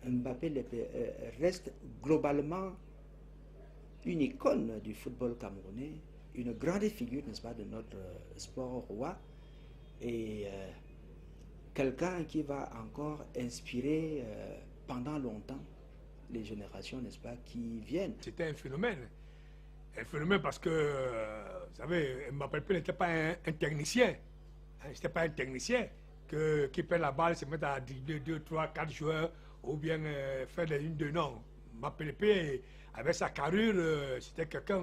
Mbappé reste globalement une icône du football camerounais, une grande figure, n'est-ce pas, de notre sport roi, et quelqu'un qui va encore inspirer pendant longtemps les générations, n'est-ce pas, qui viennent. C'était un phénomène parce que, vous savez, Mbappé n'était pas un technicien, c'était pas un technicien qui perd la balle, se met à dribbler 2, 3, 4 joueurs, ou bien faire des 1-2, non. Mbappé, avec sa carrure, c'était quelqu'un,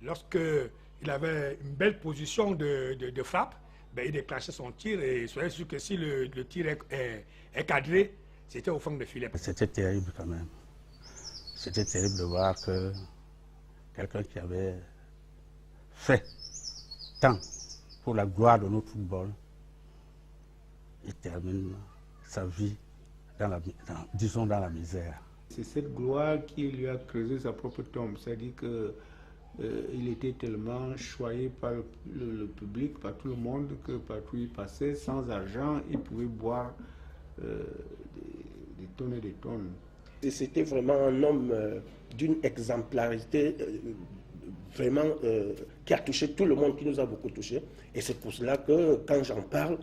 lorsqu'il avait une belle position de frappe, ben, il déclenchait son tir, et soyez sûr que si le tir est cadré, c'était au fond de filet. C'était terrible quand même. C'était terrible de voir que quelqu'un qui avait fait tant pour la gloire de notre football, il termine sa vie disons dans la misère. C'est cette gloire qui lui a creusé sa propre tombe, c'est-à-dire qu'il était tellement choyé par le public, par tout le monde, que partout il passait, sans argent, il pouvait boire des tonnes et des tonnes. C'était vraiment un homme d'une exemplarité vraiment qui a touché tout le monde, qui nous a beaucoup touché. Et c'est pour cela que quand j'en parle,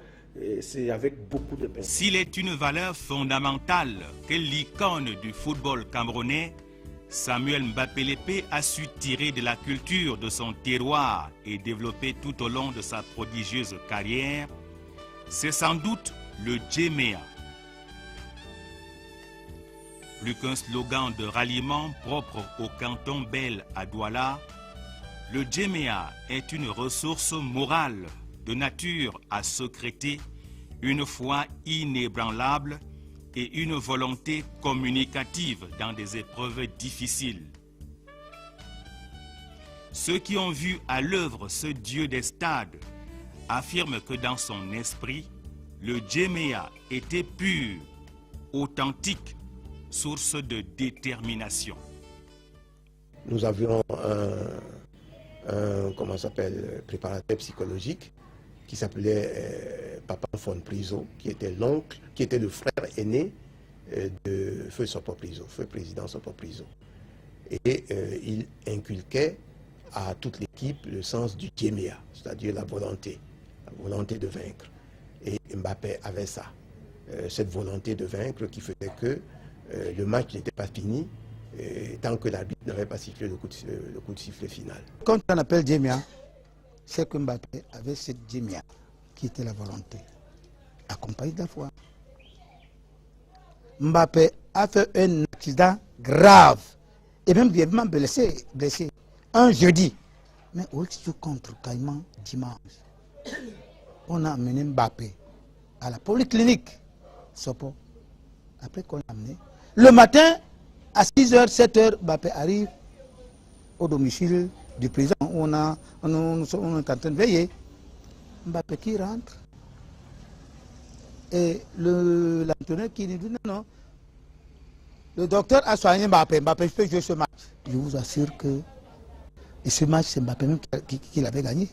c'est avec beaucoup de peine. S'il est une valeur fondamentale que l'icône du football camerounais, Samuel Mbappé-Lépé a su tirer de la culture de son terroir et développer tout au long de sa prodigieuse carrière, c'est sans doute le Djemea. Plus qu'un slogan de ralliement propre au canton Bel à Douala, le Djemea est une ressource morale de nature à sécréter une foi inébranlable et une volonté communicative dans des épreuves difficiles. Ceux qui ont vu à l'œuvre ce dieu des stades affirment que dans son esprit, le Djemea était pur, authentique, source de détermination. Nous avions un préparateur psychologique qui s'appelait Papa Fon Priso, qui était l'oncle, qui était le frère aîné de Feu Sopo Priso, Feu président Sopo Priso. Et il inculquait à toute l'équipe le sens du Djemea, c'est-à-dire la volonté de vaincre. Et Mbappé avait ça, cette volonté de vaincre qui faisait que le match n'était pas fini tant que l'arbitre n'avait pas sifflé le coup de sifflet final. Quand on appelle Djemea, c'est que Mbappé avait cette Djemea qui était la volonté, accompagnée de la foi. Mbappé a fait un accident grave et même grièvement blessé un jeudi. Mais au contre Caïman dimanche, on a amené Mbappé à la polyclinique Sopo. Après qu'on l'a amené, le matin à 6h, 7h, Mbappé arrive au domicile du président. On est en train de veiller. Mbappé qui rentre. Et l'entraîneur qui dit non. Le docteur a soigné Mbappé. Mbappé peut jouer ce match. Je vous assure que et ce match, c'est Mbappé même qui l'avait gagné.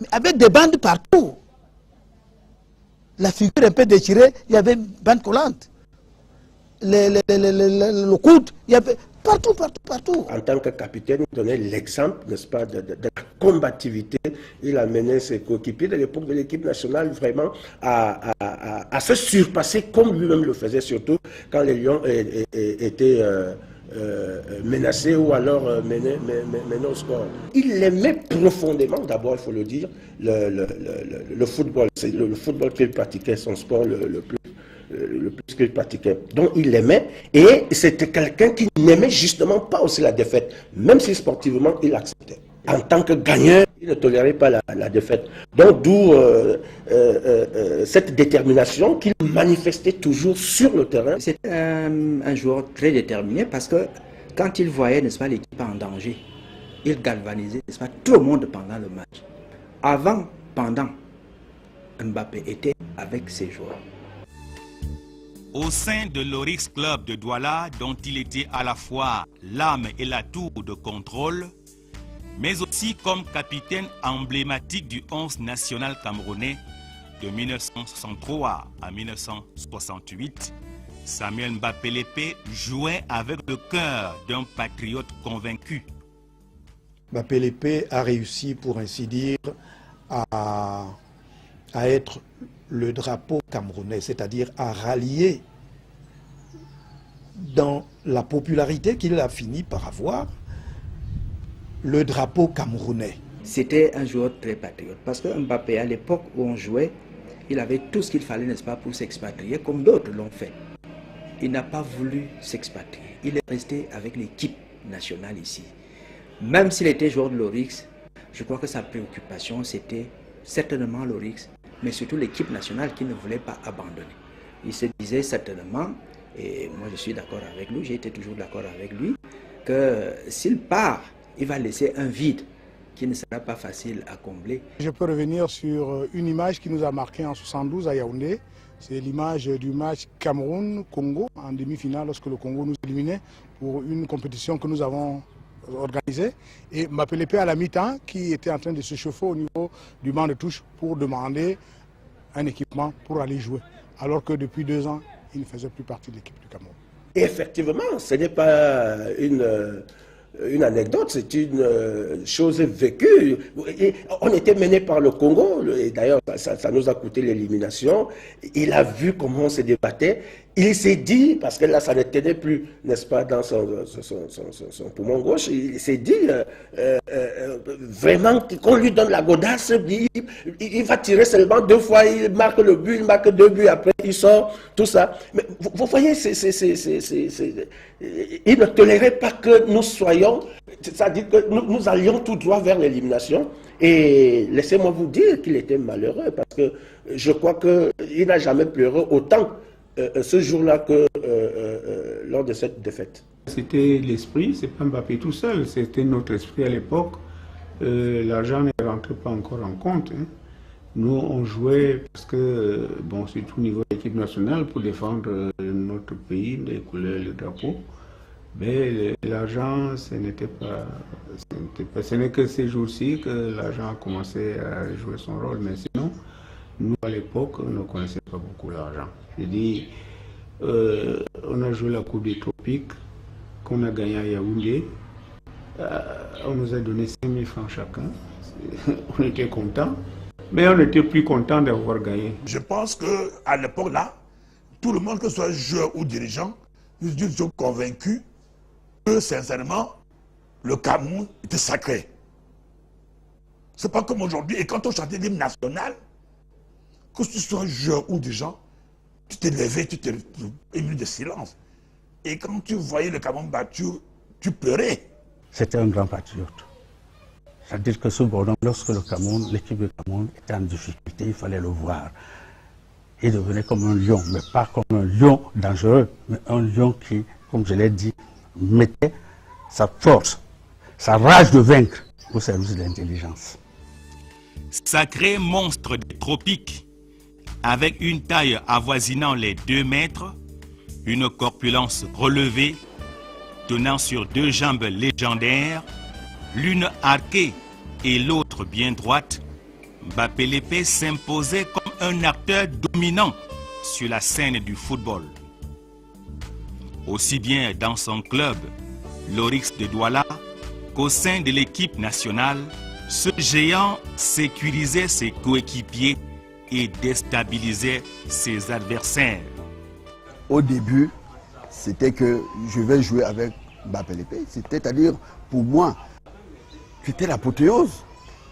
Mais avec des bandes partout. La figure un peu déchirée, il y avait une bande collante. Le coude, il y avait partout. En tant que capitaine, il donnait l'exemple, n'est-ce pas, de la combativité. Il a mené ses coéquipiers de l'époque de l'équipe nationale vraiment à se surpasser comme lui-même le faisait, surtout quand les Lions étaient menacés ou alors menés au score. Il aimait profondément, d'abord il faut le dire, le football. C'est le football qu'il pratiquait, son sport le plus qu'il pratiquait. Donc il l'aimait et c'était quelqu'un qui n'aimait justement pas aussi la défaite, même si sportivement il acceptait. En tant que gagneur, il ne tolérait pas la défaite. Donc d'où cette détermination qu'il manifestait toujours sur le terrain. C'était un joueur très déterminé parce que quand il voyait, n'est-ce pas, l'équipe en danger, il galvanisait, n'est-ce pas, tout le monde pendant le match. Avant, pendant, Mbappé était avec ses joueurs. Au sein de l'Orix Club de Douala, dont il était à la fois l'âme et l'atout de contrôle, mais aussi comme capitaine emblématique du 11 national camerounais de 1963 à 1968, Samuel Mbappé-Lépé jouait avec le cœur d'un patriote convaincu. Mbappé-Lépé a réussi, pour ainsi dire, à être le drapeau camerounais, c'est-à-dire à rallier dans la popularité qu'il a fini par avoir le drapeau camerounais. C'était un joueur très patriote parce que Mbappé, à l'époque où on jouait, il avait tout ce qu'il fallait, n'est-ce pas, pour s'expatrier, comme d'autres l'ont fait. Il n'a pas voulu s'expatrier. Il est resté avec l'équipe nationale ici. Même s'il était joueur de l'Orix, je crois que sa préoccupation, c'était certainement l'Orix, mais surtout l'équipe nationale qu'il ne voulait pas abandonner. Il se disait certainement, et moi je suis d'accord avec lui, j'ai été toujours d'accord avec lui, que s'il part, il va laisser un vide qui ne sera pas facile à combler. Je peux revenir sur une image qui nous a marqué en 72 à Yaoundé. C'est l'image du match Cameroun-Congo en demi-finale lorsque le Congo nous éliminait pour une compétition que nous avons organisée. Et Mbappé-Lépé à la mi-temps qui était en train de se chauffer au niveau du banc de touche pour demander un équipement pour aller jouer. Alors que depuis 2 ans, il ne faisait plus partie de l'équipe du Cameroun. Et effectivement, ce n'est pas une anecdote, c'est une chose vécue. Et on était mené par le Congo, et d'ailleurs ça nous a coûté l'élimination. Il a vu comment on se débattait. Il s'est dit, parce que là ça ne tenait plus, n'est-ce pas, dans son poumon gauche, il s'est dit vraiment qu'on lui donne la godasse, il va tirer seulement 2 fois, il marque le but, il marque 2 buts, après il sort, tout ça. Mais vous voyez, il ne tolérait pas que nous soyons, c'est-à-dire que nous allions tout droit vers l'élimination. Et laissez-moi vous dire qu'il était malheureux, parce que je crois qu'il n'a jamais pleuré autant ce jour-là que lors de cette défaite. C'était l'esprit, c'est pas Mbappé tout seul, c'était notre esprit à l'époque. L'argent ne rentrait pas encore en compte. Hein. Nous, on jouait parce que, bon, c'est tout au niveau de l'équipe nationale pour défendre notre pays, les couleurs, le drapeau. Mais l'argent, ce n'est que ces jours-ci que l'argent a commencé à jouer son rôle. Mais sinon, nous, à l'époque, on ne connaissait pas beaucoup l'argent. Je dis, on a joué la Coupe des Tropiques, qu'on a gagné à Yaoundé. On nous a donné 5 000 francs chacun. On était contents, mais on était plus contents d'avoir gagné. Je pense qu'à l'époque là, tout le monde, que ce soit joueur ou dirigeant, ils sont convaincus que sincèrement, le Cameroun était sacré. C'est pas comme aujourd'hui. Et quand on chantait l'hymne national, que tu sois joueur ou dirigeant, tu t'es levé, tu t'es ému de silence. Et quand tu voyais le Cameroun battu, tu pleurais. C'était un grand patriote. C'est-à-dire que ce bonhomme, lorsque l'équipe du Cameroun était en difficulté, il fallait le voir. Il devenait comme un lion, mais pas comme un lion dangereux, mais un lion qui, comme je l'ai dit, mettait sa force, sa rage de vaincre au service de l'intelligence. Sacré monstre des tropiques, avec une taille avoisinant les 2 mètres, une corpulence relevée, tenant sur 2 jambes légendaires, l'une arquée et l'autre bien droite, Mbappé-Lépé s'imposait comme un acteur dominant sur la scène du football. Aussi bien dans son club, l'Orix de Douala, qu'au sein de l'équipe nationale, ce géant sécurisait ses coéquipiers et déstabilisait ses adversaires. Au début, c'était que je vais jouer avec Mbappé-Lépé. C'est-à-dire, pour moi, c'était l'apothéose.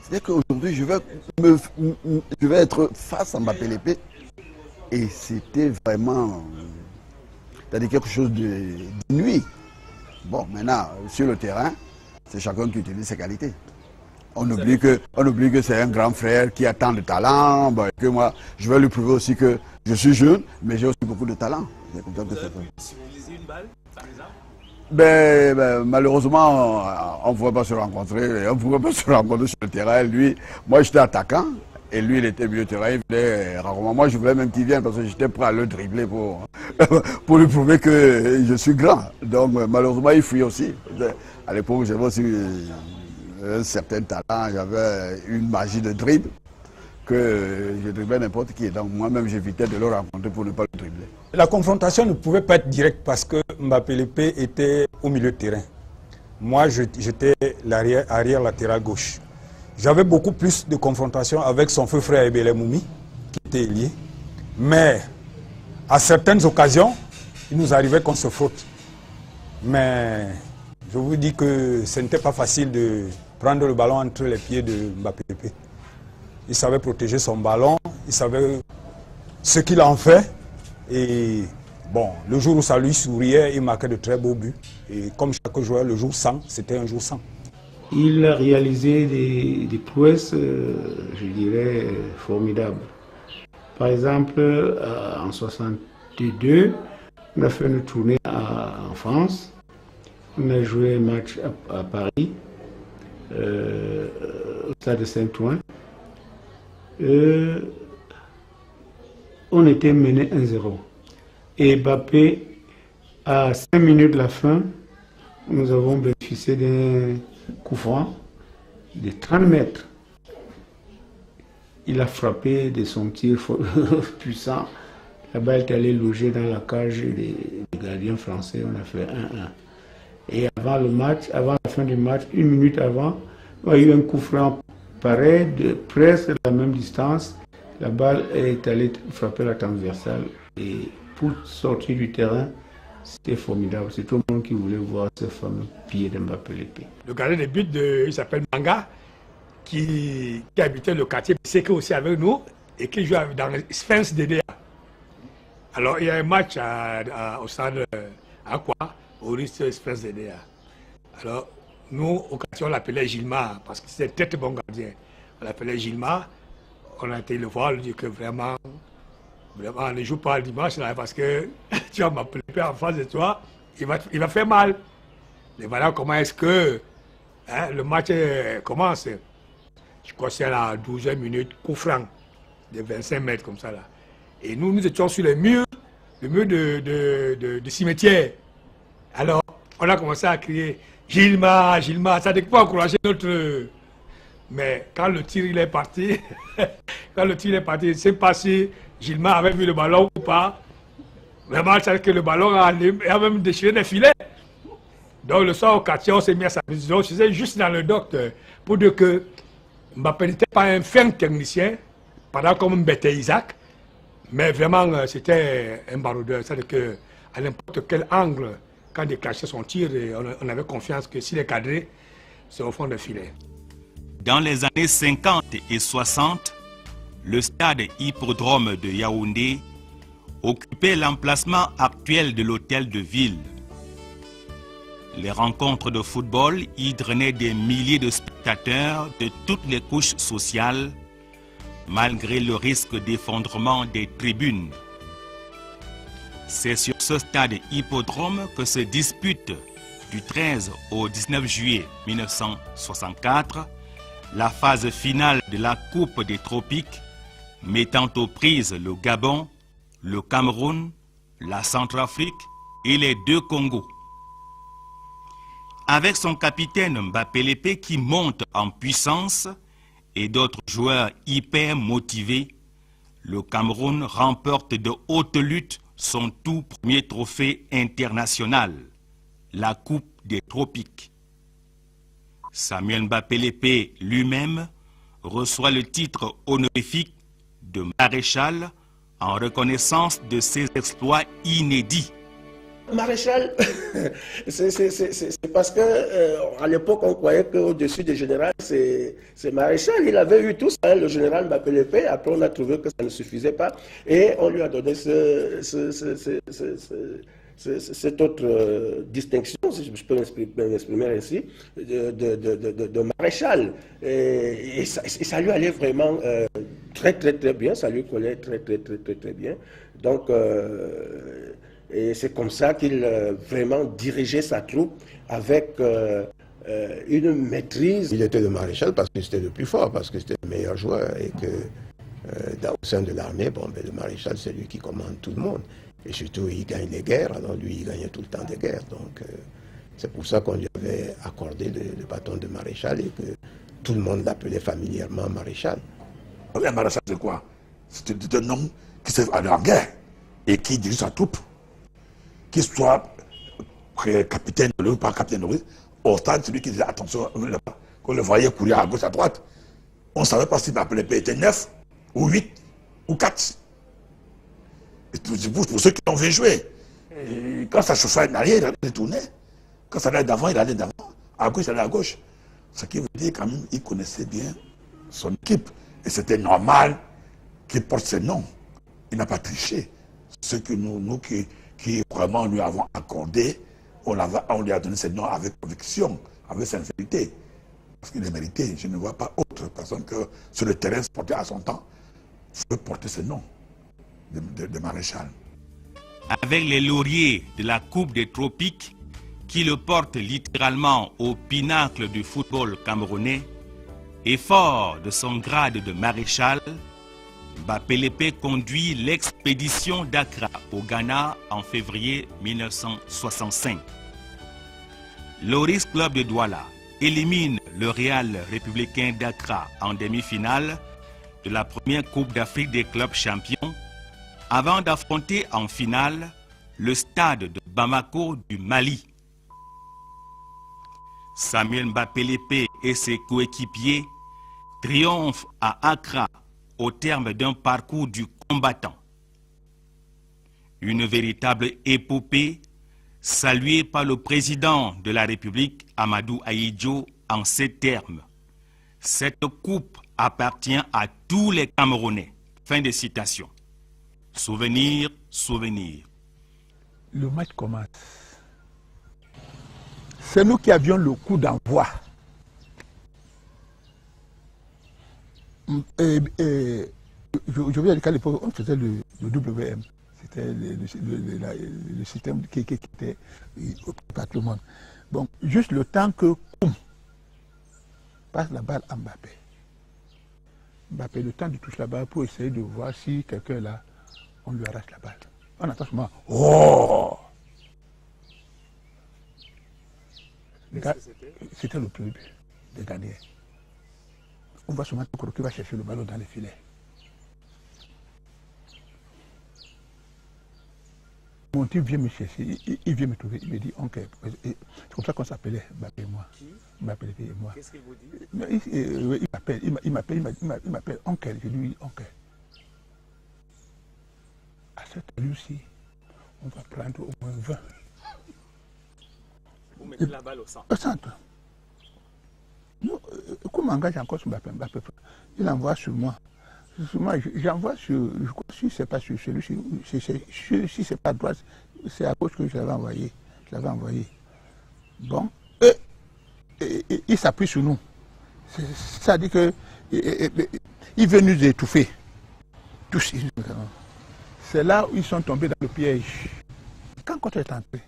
C'est-à-dire qu'aujourd'hui, je vais être face à Mbappé-Lépé. Et c'était vraiment quelque chose d'inouï. Bon, maintenant, sur le terrain, c'est chacun qui utilise ses qualités. On oublie que c'est un grand frère qui a tant de talent, que moi, je vais lui prouver aussi que je suis jeune, mais j'ai aussi beaucoup de talent. C'est comme ça que c'est fait. Une balle, par exemple? Malheureusement, on ne pouvait pas se rencontrer. On ne pouvait pas se rencontrer sur le terrain. Lui, moi, j'étais attaquant et lui, il était milieu de terrain. Il venait rarement. Moi, je voulais même qu'il vienne parce que j'étais prêt à le dribbler pour lui prouver que je suis grand. Donc, malheureusement, il fuyait aussi. À l'époque, j'avais aussi un certain talent. J'avais une magie de dribble que je driblais n'importe qui. Donc, moi-même, j'évitais de le rencontrer pour ne pas le dribbler. La confrontation ne pouvait pas être directe parce que Mbappé Lépé était au milieu de terrain. Moi, j'étais arrière latéral gauche. J'avais beaucoup plus de confrontation avec son feu frère Ebele Moumi, qui était lié. Mais à certaines occasions, il nous arrivait qu'on se frotte. Mais je vous dis que ce n'était pas facile de prendre le ballon entre les pieds de Mbappé Lépé. Il savait protéger son ballon, il savait ce qu'il en fait. Et bon, le jour où ça lui souriait, il marquait de très beaux buts. Et comme chaque joueur, le jour 100, c'était un jour 100. Il a réalisé des prouesses, je dirais, formidables. Par exemple, en 1962, on a fait une tournée en France. On a joué un match à Paris, au stade de Saint-Ouen. On était mené 1-0. Et Mbappé, à 5 minutes de la fin, nous avons bénéficié d'un coup franc de 30 mètres. Il a frappé de son tir puissant. La balle est allée loger dans la cage des gardiens français. On a fait 1-1. Et avant le match, avant la fin du match, 1 minute avant, il y a eu un coup franc pareil, de presque la même distance. La balle est allée frapper la transversale. Et pour sortir du terrain, c'était formidable. C'est tout le monde qui voulait voir ce fameux pied de Mbappé Lépé. Le gardien de but, il s'appelle Manga, qui habitait le quartier Séké aussi avec nous et qui jouait dans le Sphinx DDA. Alors il y a un match au stade Aqua, au risque Sphinx DDA. Alors nous, au quartier, on l'appelait Gilma parce que c'était un très bon gardien. On l'appelait Gilma. On a été le voir, lui dire que vraiment, ne joue pas le dimanche là, parce que tu vas m'appeler en face de toi, il va faire mal. Et voilà comment est-ce que le match commence. Je crois que c'est à la 12e minute, coup franc de 25 mètres comme ça là. Et nous étions sur le mur de cimetière. Alors, on a commencé à crier Gilma, Gilma, ça ne peut pas encourager notre... Mais quand le tir il est parti, je ne sais pas si Gilma avait vu le ballon ou pas. Vraiment, c'est que le ballon a même déchiré des filets. Donc le soir au quartier, on s'est mis à sa position. Je disais juste dans le docteur pour dire que Mbappé n'était pas un fin technicien, pendant comme Mbete Isaac, mais vraiment c'était un baroudeur. C'est-à-dire qu'à n'importe quel angle, quand il cachait son tir, on avait confiance que s'il est cadré, c'est au fond du filet. Dans les années 50 et 60, le stade hippodrome de Yaoundé occupait l'emplacement actuel de l'hôtel de ville. Les rencontres de football y drainaient des milliers de spectateurs de toutes les couches sociales, malgré le risque d'effondrement des tribunes. C'est sur ce stade hippodrome que se dispute du 13 au 19 juillet 1964 la phase finale de la Coupe des Tropiques, mettant aux prises le Gabon, le Cameroun, la Centrafrique et les deux Congos. Avec son capitaine Mbappé Lépé qui monte en puissance et d'autres joueurs hyper motivés, le Cameroun remporte de haute lutte son tout premier trophée international, la Coupe des Tropiques. Samuel Mbappé Lépé lui-même reçoit le titre honorifique de maréchal en reconnaissance de ses exploits inédits. Maréchal, c'est parce que à l'époque on croyait qu'au-dessus du général c'est maréchal. Il avait eu tout ça, le général Mbappé Lépé. Après on a trouvé que ça ne suffisait pas et on lui a donné cette autre distinction, si je peux m'exprimer ainsi, de maréchal. Et ça lui allait vraiment très bien, ça lui collait très bien. Donc, et c'est comme ça qu'il vraiment dirigeait sa troupe avec une maîtrise. Il était le maréchal parce que c'était le plus fort, parce que c'était le meilleur joueur et que au sein de l'armée, bon, le maréchal c'est lui qui commande tout le monde. Et surtout, il gagne les guerres, alors lui, il gagnait tout le temps des guerres. Donc, c'est pour ça qu'on lui avait accordé le bâton de maréchal et que tout le monde l'appelait familièrement maréchal. Le maréchal, c'est quoi? C'était un homme qui s'est allé en guerre. et qui dirige sa troupe, qu'il soit capitaine de l'eau, pas capitaine de l'eau, au stade, celui qui disait attention, qu'on le voyait courir à gauche, à droite. On ne savait pas si Mbapé était 9 ou 8 ou 4. Et pour ceux qui ont vu jouer, et quand ça chauffait en arrière, il tournait. Quand ça allait d'avant, il allait d'avant. À gauche, il allait à gauche. Ce qui veut dire quand même qu'il connaissait bien son équipe. Et c'était normal qu'il porte ses noms. Il n'a pas triché. Ce que nous qui vraiment lui avons accordé, on lui a donné ses noms avec conviction, avec sincérité. Parce qu'il est mérité. Je ne vois pas autre personne que sur le terrain sportif à son temps peut porter ce nom de maréchal. Avec les lauriers de la Coupe des Tropiques, qui le portent littéralement au pinacle du football camerounais, et fort de son grade de maréchal, Mbapé conduit l'expédition d'Accra au Ghana en février 1965. L'Oris Club de Douala élimine le Real républicain d'Accra en demi-finale de la première Coupe d'Afrique des clubs champions avant d'affronter en finale le stade de Bamako du Mali. Samuel Mbapé et ses coéquipiers triomphent à Accra au terme d'un parcours du combattant. Une véritable épopée saluée par le président de la République, Amadou Ahidjo, en ces termes. Cette coupe appartient à tous les Camerounais. Fin de citation. Souvenir, souvenir. Le match commence. C'est nous qui avions le coup d'envoi. Je veux dire qu'à l'époque, on faisait le WM. C'était le système qui était au tout le monde. Bon, juste le temps que Koum passe la balle à Mbappé. Mbappé, le temps de toucher la balle pour essayer de voir si quelqu'un est là, on lui arrache la balle. On attend seulement. Oh! C'était le premier but des Ghanéens. On voit seulement Tokoro qui va chercher le ballon dans les filets. Mon type vient me chercher, il vient me trouver, il me dit oncle. C'est comme ça qu'on s'appelait, Mbappé et moi. Mbappé et moi. Qu'est-ce qu'il vous dit? Il m'appelle oncle, je lui dis oncle. À cette allure-ci, on va prendre au moins 20. Vous mettez la balle au centre. Au centre. Comme m'engage encore sur Mbappé, il envoie sur moi. J'envoie sur, je crois, si c'est pas sur celui-ci, si c'est pas à droite, c'est à gauche que je l'avais envoyé. Bon, il s'appuie sur nous. Ça dit que il veut nous étouffer. Tous. C'est là où ils sont tombés dans le piège. Quand Contre est entré,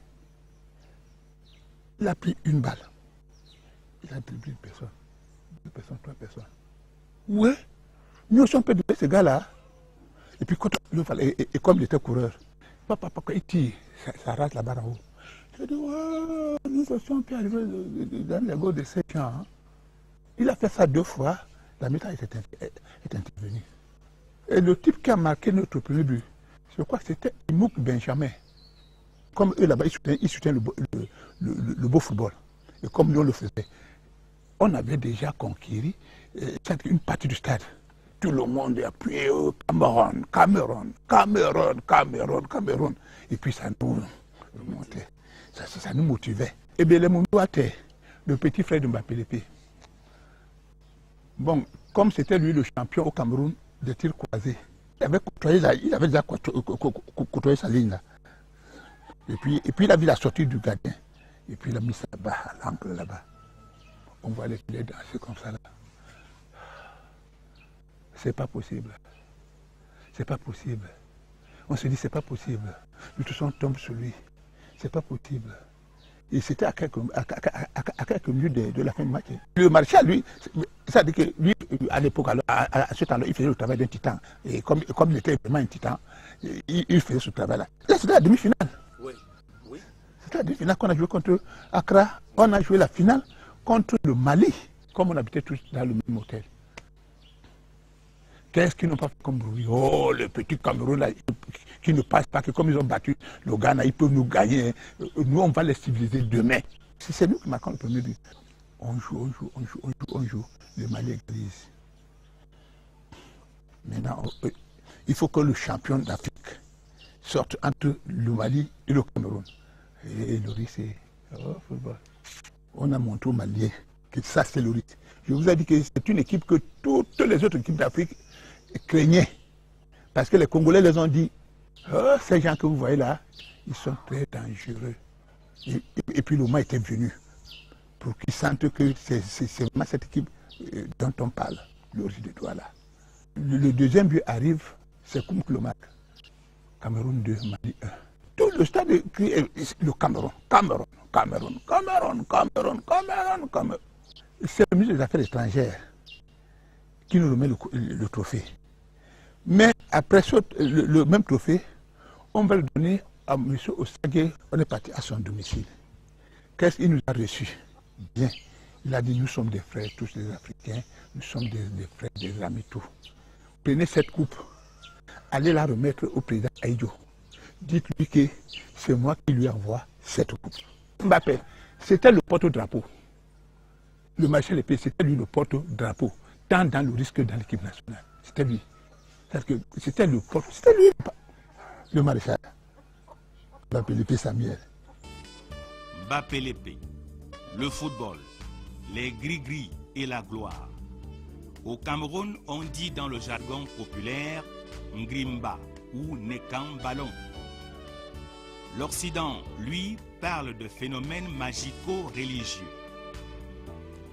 il a pris une balle. Il a dribblé une personne, 2 personnes, 3 personnes. Ouais. Nous aussi on peut doubler ce gars-là. Et puis quand et comme il était coureur, papa, il tire, ça rate la barre en haut. Je dis, ouais, nous aussi on peut arriver dans les gars de 7 ans. Hein. Il a fait ça 2 fois, la méthode est intervenue. Et le type qui a marqué notre premier but, je crois que c'était Mouk Benjamin. Comme eux là-bas, ils soutiennent le beau football. Et comme nous on le faisait, on avait déjà conquis une partie du stade. Tout le monde est appuyé au Cameroun. Et puis ça nous remontait. Ça nous motivait. Et bien, les Moundouate, le petit frère de Mbapé. Bon, comme c'était lui le champion au Cameroun de tir croisé, il avait déjà côtoyé sa ligne là. Et puis il a vu la sortie du gardien. Et puis il a mis ça là-bas, à l'angle là-bas. On voit les filets danser comme ça là. C'est pas possible. C'est pas possible. On se dit c'est pas possible. Nous tous on tombe sur lui. C'est pas possible. Et c'était à quelques minutes de la fin du match. Le maréchal, lui, ça dit que lui, à l'époque, à ce temps-là, il faisait le travail d'un titan. Et comme il était vraiment un titan, il faisait ce travail-là. Là, c'était la demi-finale. Oui. C'était la demi-finale qu'on a joué contre Accra. On a joué la finale contre le Mali, comme on habitait tous dans le même hôtel. Qu'est-ce qu'ils n'ont pas fait comme bruit? Oh, le petit Cameroun là, qui ne passe pas, que comme ils ont battu le Ghana, ils peuvent nous gagner. Nous, on va les civiliser demain. C'est nous qui marquons le premier but. On joue. Le Mali égalise. Maintenant, il faut que le champion d'Afrique sorte entre le Mali et le Cameroun. Et le risque, c'est football. On a montré aux Maliens que ça, c'est le risque. Je vous ai dit que c'est une équipe que toutes les autres équipes d'Afrique craignaient. Parce que les Congolais les ont dit, oh, ces gens que vous voyez là, ils sont très dangereux. Et puis le moment était venu pour qu'ils sentent que c'est vraiment cette équipe dont on parle, le riz de Douala. Le deuxième but arrive, c'est comme Clomac. Cameroun 2, Mali 1. Tout le stade crie le Cameroun. C'est le ministre des Affaires étrangères qui nous remet le trophée. Mais après le même trophée, on va le donner à M. Osagué. On est parti à son domicile. Qu'est-ce qu'il nous a reçus? Bien. Il a dit, nous sommes des frères, tous les Africains, nous sommes des frères, des amis, tout. Prenez cette coupe, allez la remettre au président Aïdjo. Dites-lui que c'est moi qui lui envoie cette coupe. Mbappé, c'était le porte-drapeau. Le maréchal épée, c'était lui le porte-drapeau, tant dans le risque que dans l'équipe nationale. C'était lui. C'était lui, le maréchal. Mbappé l'épée Samuel. Mbappé l'épée, le football, les gris-gris et la gloire. Au Cameroun, on dit dans le jargon populaire Ngrimba ou Nekan Ballon. L'Occident, lui, parle de phénomènes magico-religieux.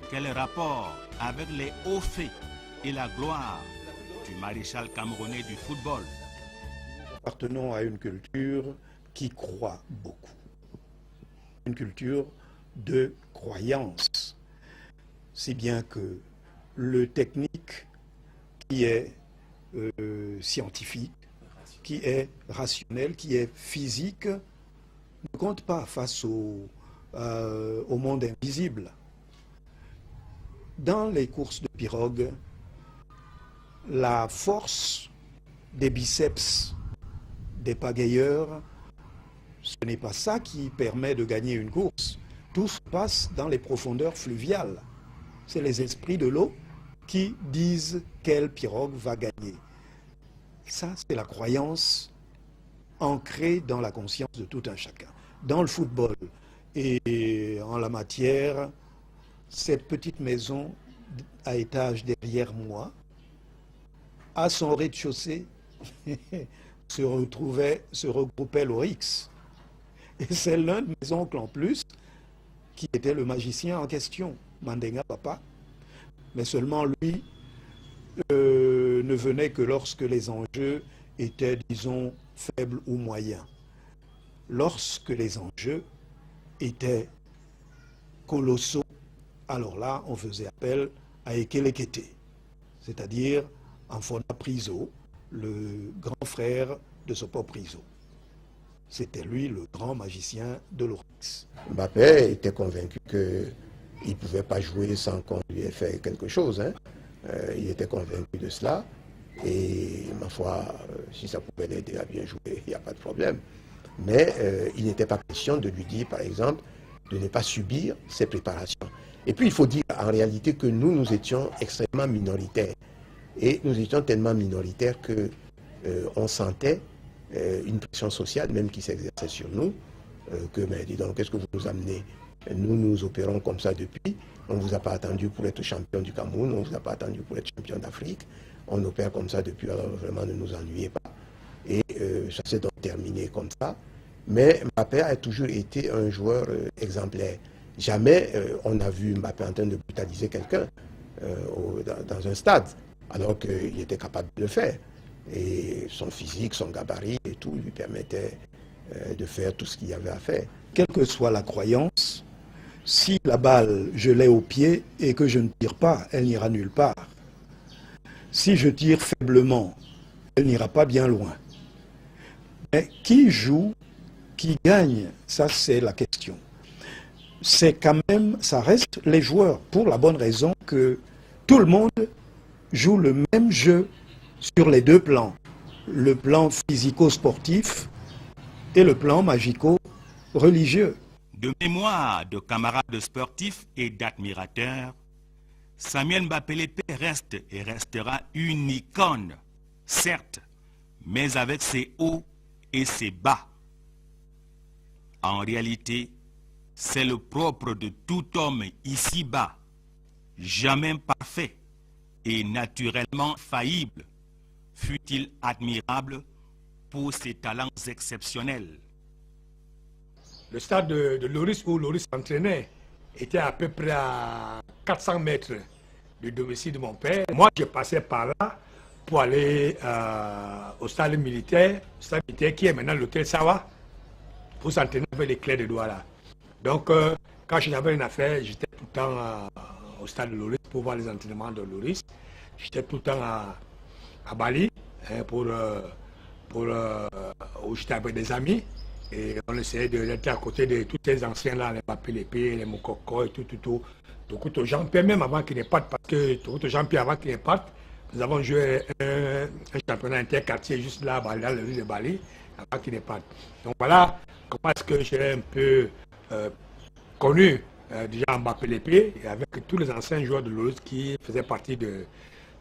Quel rapport avec les hauts faits et la gloire du maréchal camerounais du football? Nous appartenons à une culture qui croit beaucoup. Une culture de croyance. Si bien que le technique qui est scientifique, qui est rationnel, qui est physique, ne compte pas face au monde invisible. Dans les courses de pirogue, la force des biceps des pagayeurs, ce n'est pas ça qui permet de gagner une course. Tout se passe dans les profondeurs fluviales. C'est les esprits de l'eau qui disent quelle pirogue va gagner. Ça, c'est la croyance ancrée dans la conscience de tout un chacun. Dans le football et en la matière, cette petite maison à étage derrière moi, à son rez-de-chaussée, se regroupait l'Orix. Et c'est l'un de mes oncles en plus qui était le magicien en question, Mandenga Papa. Mais seulement lui ne venait que lorsque les enjeux étaient, disons, faibles ou moyens. Lorsque les enjeux étaient colossaux, alors là, on faisait appel à Ekelekete, c'est-à-dire Anfona Priso, le grand frère de Sopo Priso. C'était lui le grand magicien de l'Orix. Mbappé était convaincu qu'il ne pouvait pas jouer sans qu'on lui ait fait quelque chose. Hein. Il était convaincu de cela. Et ma foi, si ça pouvait l'aider à bien jouer, il n'y a pas de problème. Mais il n'était pas question de lui dire, par exemple, de ne pas subir ses préparations. Et puis il faut dire en réalité que nous étions extrêmement minoritaires. Et nous étions tellement minoritaires qu'on sentait une pression sociale même qui s'exerçait sur nous, que, mais dis donc, qu'est-ce que vous nous amenez? Nous opérons comme ça depuis, on ne vous a pas attendu pour être champion du Cameroun, on ne vous a pas attendu pour être champion d'Afrique, on opère comme ça depuis, alors vraiment ne nous ennuyez pas. Et ça s'est donc terminé comme ça. Mais Mbappé a toujours été un joueur exemplaire. Jamais on a vu Mbappé en train de brutaliser quelqu'un dans un stade, alors qu'il était capable de le faire. Et son physique, son gabarit et tout lui permettait de faire tout ce qu'il y avait à faire. Quelle que soit la croyance, si la balle, je l'ai au pied et que je ne tire pas, elle n'ira nulle part. Si je tire faiblement, elle n'ira pas bien loin. Mais qui joue, qui gagne, ça c'est la question. C'est quand même, ça reste les joueurs, pour la bonne raison que tout le monde joue le même jeu sur les deux plans, le plan physico-sportif et le plan magico-religieux. De mémoire de camarades sportifs et d'admirateurs, Samuel Mbappé-Lépée reste et restera une icône, certes, mais avec ses hauts et ses bas. En réalité, c'est le propre de tout homme ici-bas, jamais parfait et naturellement faillible, fut-il admirable pour ses talents exceptionnels. Le stade de Loris où Loris s'entraînait était à peu près à 400 mètres du domicile de mon père. Moi, je passais par là pour aller au stade militaire qui est maintenant l'hôtel Sawa, pour s'entraîner avec les clés de Douala. Donc, quand j'avais une affaire, j'étais tout le temps au stade de Loris pour voir les entraînements de Loris. J'étais tout le temps à Bali où j'étais avec des amis. Et on essayait d'être à côté de tous ces anciens là, les Mbappé-Lépée, les Mokoko et tout. Tokuto Jean-Pierre, même avant qu'il ne parte, parce que Tokuto Jean-Pierre, avant qu'il ne parte, nous avons joué un championnat interquartier juste là, dans le rue de Bali, avant qu'il ne parte. Donc voilà comment est-ce que j'ai un peu connu déjà Mbappé-Lépée, avec tous les anciens joueurs de l'Ouest qui faisaient partie de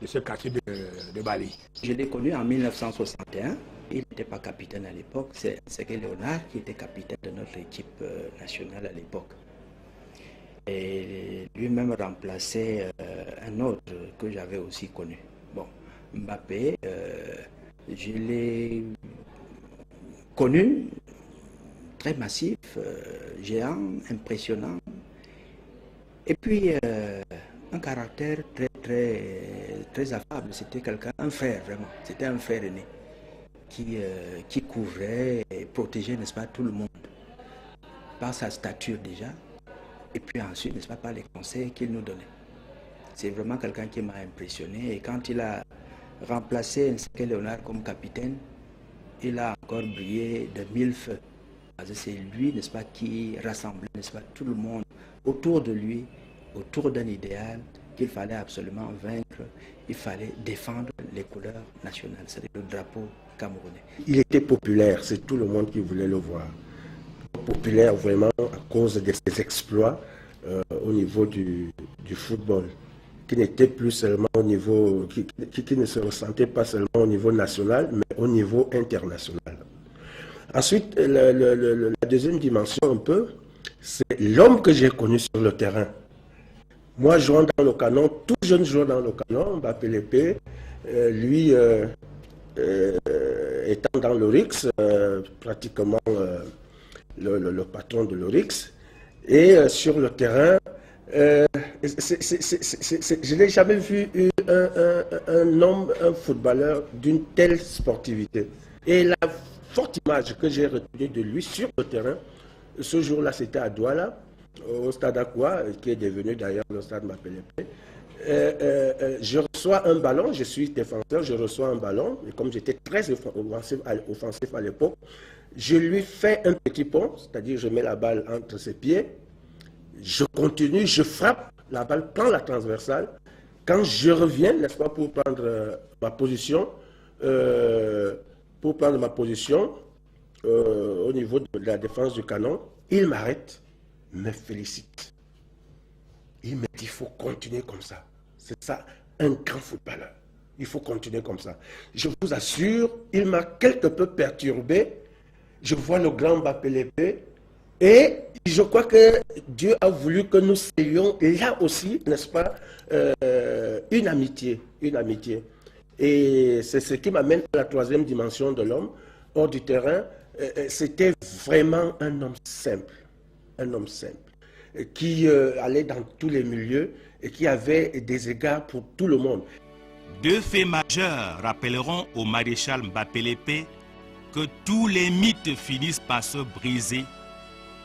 ce quartier de Bali. Je l'ai connu en 1961. Il n'était pas capitaine à l'époque, c'est Serge Léonard qui était capitaine de notre équipe nationale à l'époque. Et lui-même remplaçait un autre que j'avais aussi connu. Bon, Mbappé, je l'ai connu, très massif, géant, impressionnant. Et puis, un caractère très affable. C'était quelqu'un, un frère vraiment. C'était un frère aîné qui couvrait et protégeait, n'est-ce pas, tout le monde. Par sa stature déjà. Et puis ensuite, n'est-ce pas, par les conseils qu'il nous donnait. C'est vraiment quelqu'un qui m'a impressionné. Et quand il a remplacé Serge Léonard comme capitaine, il a encore brillé de mille feux. C'est lui, n'est-ce pas, qui rassemblait, n'est-ce pas, tout le monde autour de lui, autour d'un idéal qu'il fallait absolument vaincre. Il fallait défendre les couleurs nationales, c'est-à-dire le drapeau camerounais. Il était populaire, c'est tout le monde qui voulait le voir. Populaire vraiment à cause de ses exploits au niveau du football, qui n'était plus seulement au niveau, qui ne se ressentait pas seulement au niveau national, mais au niveau international. Ensuite, la deuxième dimension un peu, c'est l'homme que j'ai connu sur le terrain. Moi, jouant dans le canon, tout jeune joueur dans le canon, Mbappé-Lépée, lui étant dans l'Orix, pratiquement le patron de l'Orix, et sur le terrain, je n'ai jamais vu un homme, un footballeur d'une telle sportivité. Et la forte image que j'ai retenue de lui sur le terrain, ce jour-là, c'était à Douala, au stade Aqua, qui est devenu d'ailleurs le stade Mbappé-Lépée. Je reçois un ballon, je suis défenseur, je reçois un ballon, et comme j'étais très offensif à l'époque, je lui fais un petit pont, c'est-à-dire je mets la balle entre ses pieds, je continue, je frappe, la balle prend la transversale. Quand je reviens, n'est-ce pas, pour prendre ma position, au niveau de la défense du canon, il m'arrête, me félicite. Il me dit, il faut continuer comme ça. C'est ça, un grand footballeur. Il faut continuer comme ça. Je vous assure, il m'a quelque peu perturbé. Je vois le grand Mbappé-Lépée et je crois que Dieu a voulu que nous scellions là aussi, n'est-ce pas, une amitié. Et c'est ce qui m'amène à la troisième dimension de l'homme. Hors du terrain, c'était vraiment un homme simple, qui allait dans tous les milieux et qui avait des égards pour tout le monde. Deux faits majeurs rappelleront au maréchal Mbappé-Lépée que tous les mythes finissent par se briser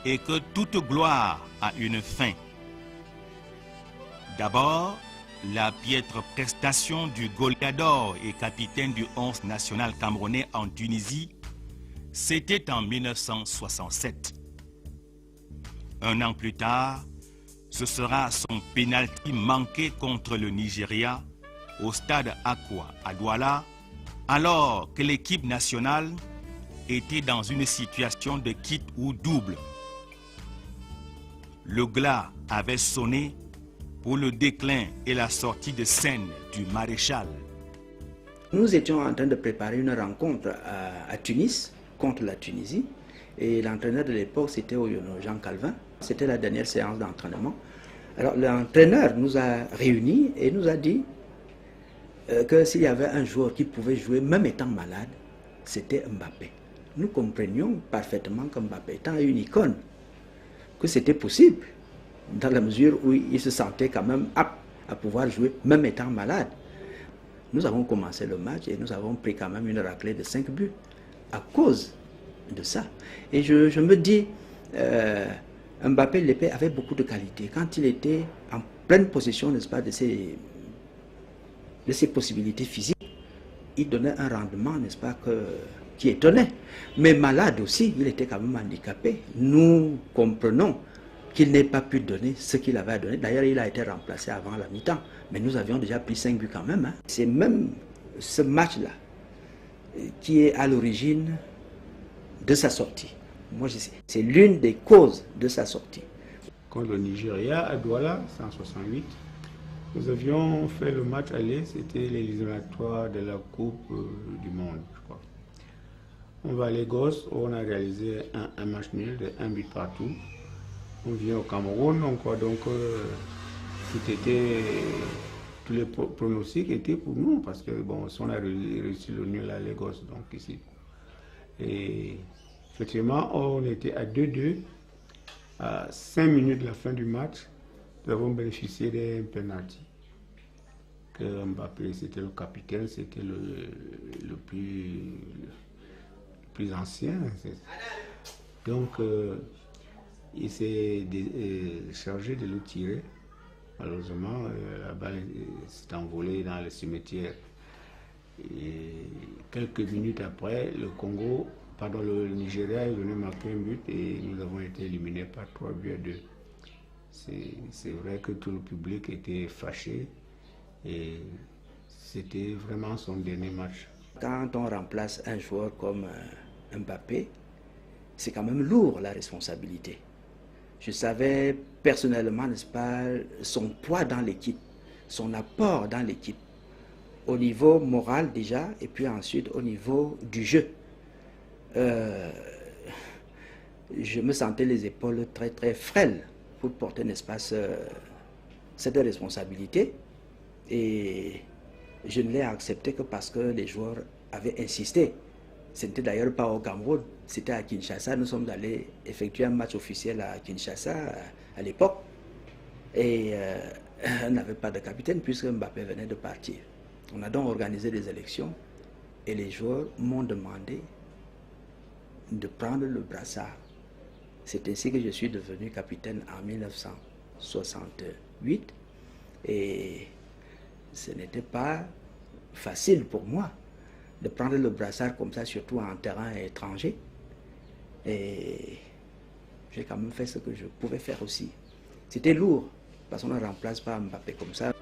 et que toute gloire a une fin. D'abord, la piètre prestation du goleador et capitaine du 11 national camerounais en Tunisie, c'était en 1967. Un an plus tard, ce sera son pénalty manqué contre le Nigeria au stade Aqua à Douala alors que l'équipe nationale était dans une situation de quitte ou double. Le glas avait sonné pour le déclin et la sortie de scène du maréchal. Nous étions en train de préparer une rencontre à Tunis, contre la Tunisie, et l'entraîneur de l'époque, c'était Jean Calvin. C'était la dernière séance d'entraînement. Alors l'entraîneur nous a réunis et nous a dit que s'il y avait un joueur qui pouvait jouer même étant malade, c'était Mbappé. Nous comprenions parfaitement que Mbappé étant une icône, que c'était possible, dans la mesure où il se sentait quand même apte à pouvoir jouer même étant malade. Nous avons commencé le match et nous avons pris quand même une raclée de 5 buts à cause de ça. Et je me dis, Mbappé Lépée avait beaucoup de qualités. Quand il était en pleine possession, n'est-ce pas, de ses possibilités physiques, il donnait un rendement, n'est-ce pas, qui étonnait. Mais malade aussi, il était quand même handicapé. Nous comprenons qu'il n'ait pas pu donner ce qu'il avait à donner. D'ailleurs, il a été remplacé avant la mi-temps. Mais nous avions déjà pris 5 buts quand même. Hein. C'est même ce match-là qui est à l'origine de sa sortie. Moi, c'est l'une des causes de sa sortie. Contre le Nigeria, à Douala, 168, nous avions fait le match aller, c'était les éliminatoires de la Coupe du Monde, je crois. On va à Lagos, où on a réalisé un match nul de 1 but partout. On vient au Cameroun, on croit donc tous les pronostics étaient pour nous, parce que bon, on a réussi le nul à Lagos, donc ici. Et effectivement, on était à 2-2. À 5 minutes de la fin du match, nous avons bénéficié d'un penalty. Que Mbappé, c'était le capitaine, c'était le plus ancien. Donc, il s'est chargé de le tirer. Malheureusement, la balle s'est envolée dans le cimetière. Et quelques minutes après, le Nigeria est venu marquer un but et nous avons été éliminés par 3 buts à 2. C'est vrai que tout le public était fâché et c'était vraiment son dernier match. Quand on remplace un joueur comme Mbappé, c'est quand même lourd la responsabilité. Je savais personnellement, n'est-ce pas, son poids dans l'équipe, son apport dans l'équipe, au niveau moral déjà, et puis ensuite au niveau du jeu. Je me sentais les épaules très très frêles pour porter, n'est-ce pas, cette responsabilité. Et je ne l'ai accepté que parce que les joueurs avaient insisté. Ce n'était d'ailleurs pas au Cameroun, c'était à Kinshasa. Nous sommes allés effectuer un match officiel à Kinshasa à l'époque. Et on n'avait pas de capitaine puisque Mbappé venait de partir. On a donc organisé des élections et les joueurs m'ont demandé de prendre le brassard. C'est ainsi que je suis devenu capitaine en 1968 et ce n'était pas facile pour moi de prendre le brassard comme ça, surtout en terrain étranger. Et j'ai quand même fait ce que je pouvais faire aussi. C'était lourd, parce qu'on ne remplace pas Mbappé comme ça.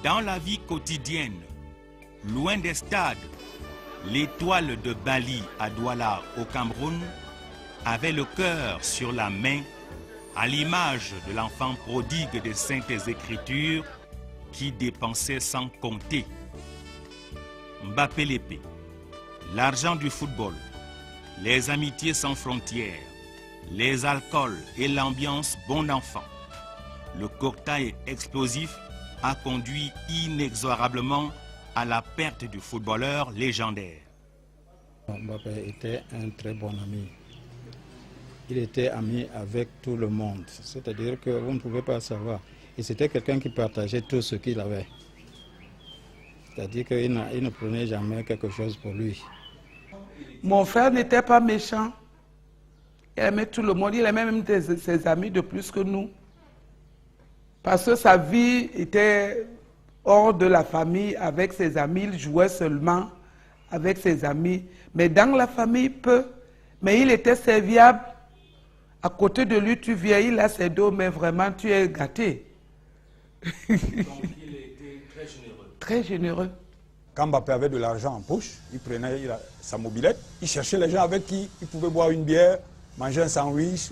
Dans la vie quotidienne, loin des stades, l'étoile de Bali à Douala au Cameroun avait le cœur sur la main à l'image de l'enfant prodigue des Saintes Écritures qui dépensait sans compter. Mbappé Lépée, l'argent du football, les amitiés sans frontières, les alcools et l'ambiance bon enfant. Le cocktail explosif a conduit inexorablement à la perte du footballeur légendaire. Mbappé était un très bon ami. Il était ami avec tout le monde, c'est-à-dire que vous ne pouvez pas savoir. Et c'était quelqu'un qui partageait tout ce qu'il avait. C'est-à-dire qu'il ne prenait jamais quelque chose pour lui. Mon frère n'était pas méchant. Il aimait tout le monde. Il aimait même ses amis de plus que nous. Parce que sa vie était hors de la famille avec ses amis. Il jouait seulement avec ses amis. Mais dans la famille, peu. Mais il était serviable. À côté de lui, tu viens, il a ses dos, mais vraiment, tu es gâté. Donc il était très généreux. Très généreux. Quand Mbappé avait de l'argent en poche, il prenait sa mobilette, il cherchait les gens avec qui il pouvait boire une bière, manger un sandwich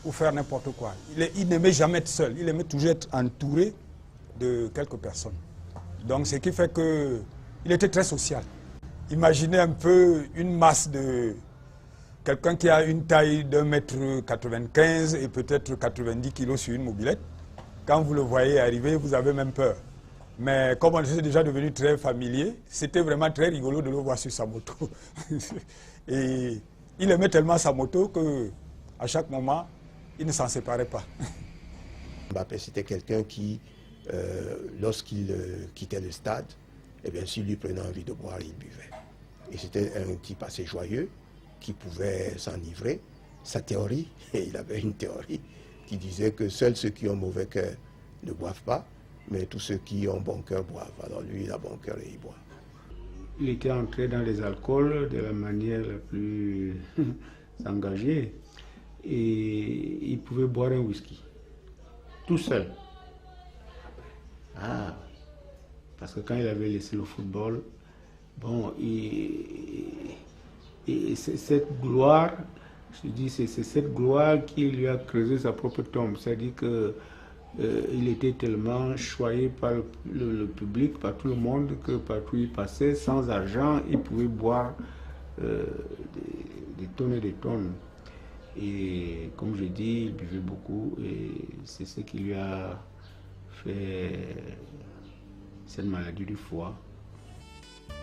ou faire n'importe quoi. Il n'aimait jamais être seul, il aimait toujours être entouré de quelques personnes. Donc ce qui fait qu'il était très social. Imaginez un peu une masse de quelqu'un qui a une taille d'1,95 m et peut-être 90 kg sur une mobilette. Quand vous le voyez arriver, vous avez même peur. Mais comme on était déjà devenu très familier, c'était vraiment très rigolo de le voir sur sa moto. Et il aimait tellement sa moto qu'à chaque moment, il ne s'en séparait pas. Mbappé, c'était quelqu'un qui, lorsqu'il quittait le stade, eh bien, s'il lui prenait envie de boire, il buvait. Et c'était un type assez joyeux qui pouvait s'enivrer. Sa théorie, et il avait une théorie qui disait que seuls ceux qui ont mauvais cœur ne boivent pas, mais tous ceux qui ont bon cœur boivent. Alors lui, il a bon cœur et il boit. Il était entré dans les alcools de la manière la plus engagée. Et il pouvait boire un whisky, tout seul. Ah, parce que quand il avait laissé le football, bon, et cette gloire, je dis, c'est cette gloire qui lui a creusé sa propre tombe. C'est-à-dire que il était tellement choyé par le public, par tout le monde, que partout il passait, sans argent, il pouvait boire des tonnes et des tonnes. Et comme je dis, il buvait beaucoup et c'est ce qui lui a fait cette maladie du foie.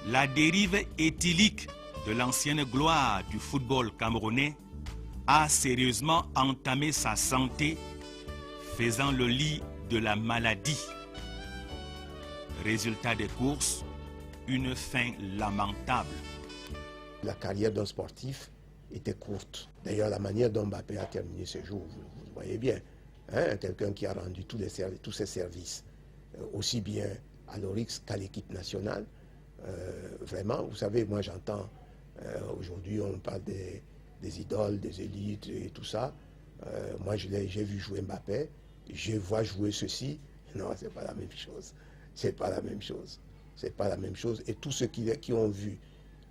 La dérive éthylique de l'ancienne gloire du football camerounais a sérieusement entamé sa santé, faisant le lit de la maladie. Résultat des courses, une fin lamentable. La carrière d'un sportif était courte. D'ailleurs, la manière dont Mbappé a terminé ses jours, vous voyez bien, hein, quelqu'un qui a rendu tous ses services, aussi bien à l'Orix qu'à l'équipe nationale. Vraiment, vous savez, moi j'entends, aujourd'hui on parle des idoles, des élites et tout ça. Moi j'ai vu jouer Mbappé, je vois jouer ceci. Non, c'est pas la même chose. C'est pas la même chose. C'est pas la même chose. Et tous ceux qui ont vu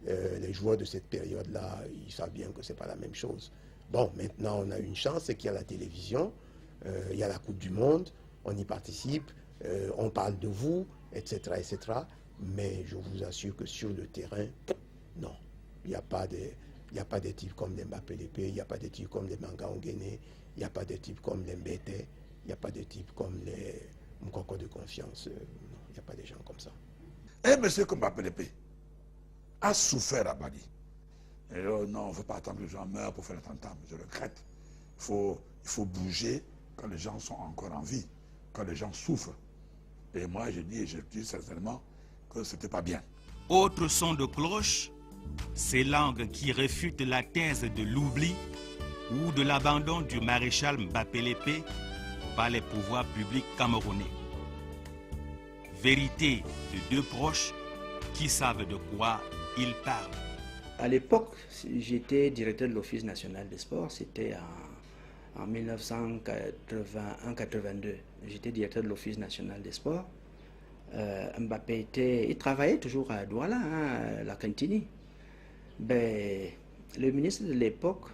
les joueurs de cette période-là, ils savent bien que c'est pas la même chose. Bon, maintenant on a une chance, c'est qu'il y a la télévision, il y a la Coupe du Monde, on y participe, on parle de vous, etc., etc. Mais je vous assure que sur le terrain, non. Il n'y a pas des types comme les Mbappé Lépé, il n'y a pas des types comme les Manga Onguéné, il n'y a pas des types comme les Mbete, il n'y a pas des types comme les Mkoko de confiance. Non, il n'y a pas des gens comme ça. Un monsieur comme Mbappé Lépé a souffert à Bali. Et non, il ne faut pas attendre que les gens meurent pour faire le tam-tam. Je regrette. Il faut bouger quand les gens sont encore en vie, quand les gens souffrent. Et moi, je dis sincèrement que ce n'était pas bien. Autre son de cloche, ces langues qui réfutent la thèse de l'oubli ou de l'abandon du maréchal Mbappé Lépé par les pouvoirs publics camerounais. Vérité de deux proches qui savent de quoi ils parlent. À l'époque, j'étais directeur de l'Office national des sports, c'était en 1981-82. J'étais directeur de l'Office national des sports. Mbappé il travaillait toujours à Douala, hein, à la Cantini. Ben, le ministre de l'époque,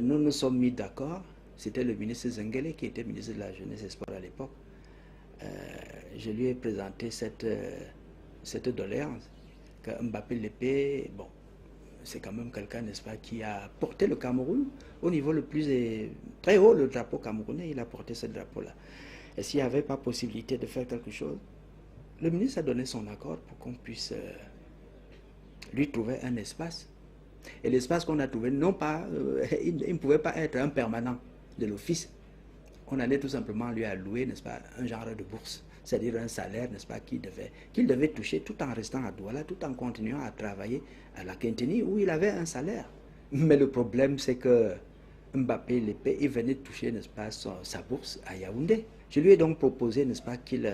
nous nous sommes mis d'accord. C'était le ministre Zengele qui était ministre de la Jeunesse et des Sports à l'époque. Je lui ai présenté cette doléance que Mbappé Lépé, bon, c'est quand même quelqu'un, n'est-ce pas, qui a porté le Cameroun au niveau le plus très haut, le drapeau camerounais, il a porté ce drapeau-là. Et s'il n'y avait pas possibilité de faire quelque chose, le ministre a donné son accord pour qu'on puisse lui trouver un espace. Et l'espace qu'on a trouvé, non pas, il ne pouvait pas être un permanent de l'office. On allait tout simplement lui allouer, n'est-ce pas, un genre de bourse, c'est-à-dire un salaire, n'est-ce pas, qu'il devait toucher tout en restant à Douala, tout en continuant à travailler à la Quintini où il avait un salaire. Mais le problème, c'est que Mbappé Lépé, il venait de toucher, n'est-ce pas, sa bourse à Yaoundé. Je lui ai donc proposé, n'est-ce pas, qu'il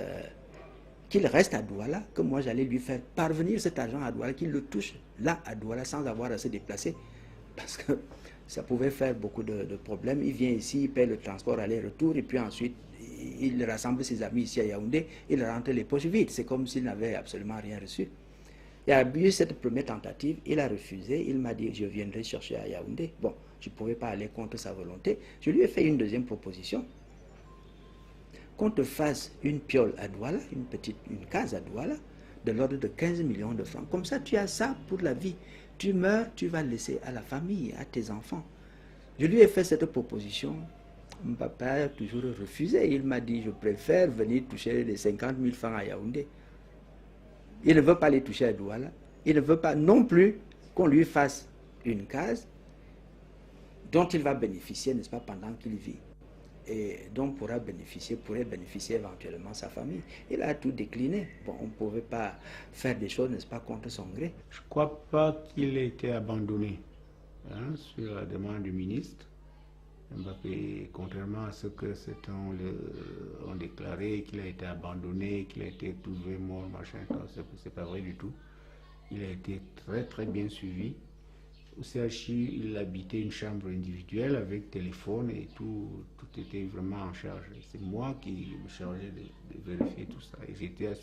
reste à Douala, que moi j'allais lui faire parvenir cet argent à Douala, qu'il le touche là à Douala sans avoir à se déplacer. Parce que ça pouvait faire beaucoup de problèmes. Il vient ici, il paie le transport aller-retour et puis ensuite il rassemble ses amis ici à Yaoundé, il rentre les poches vides. C'est comme s'il n'avait absolument rien reçu. Il a eu cette première tentative, il a refusé, il m'a dit je viendrai chercher à Yaoundé. Bon, je ne pouvais pas aller contre sa volonté. Je lui ai fait une deuxième proposition. Qu'on te fasse une piole à Douala, une case à Douala, de l'ordre de 15 millions de francs. Comme ça, tu as ça pour la vie. Tu meurs, tu vas laisser à la famille, à tes enfants. Je lui ai fait cette proposition. Mon papa a toujours refusé. Il m'a dit, je préfère venir toucher les 50 000 francs à Yaoundé. Il ne veut pas les toucher à Douala. Il ne veut pas non plus qu'on lui fasse une case dont il va bénéficier, n'est-ce pas, pendant qu'il vit. Et dont pourrait bénéficier éventuellement sa famille. Il a tout décliné. Bon, on ne pouvait pas faire des choses, n'est-ce pas, contre son gré. Je ne crois pas qu'il ait été abandonné sur la demande du ministre. Mbappé, contrairement à ce que certains ont déclaré, qu'il a été abandonné, qu'il a été trouvé mort, machin, c'est pas vrai du tout. Il a été très très bien suivi. Au CHU, il habitait une chambre individuelle avec téléphone et tout était vraiment en charge. C'est moi qui me chargeais de vérifier tout ça. Et j'étais à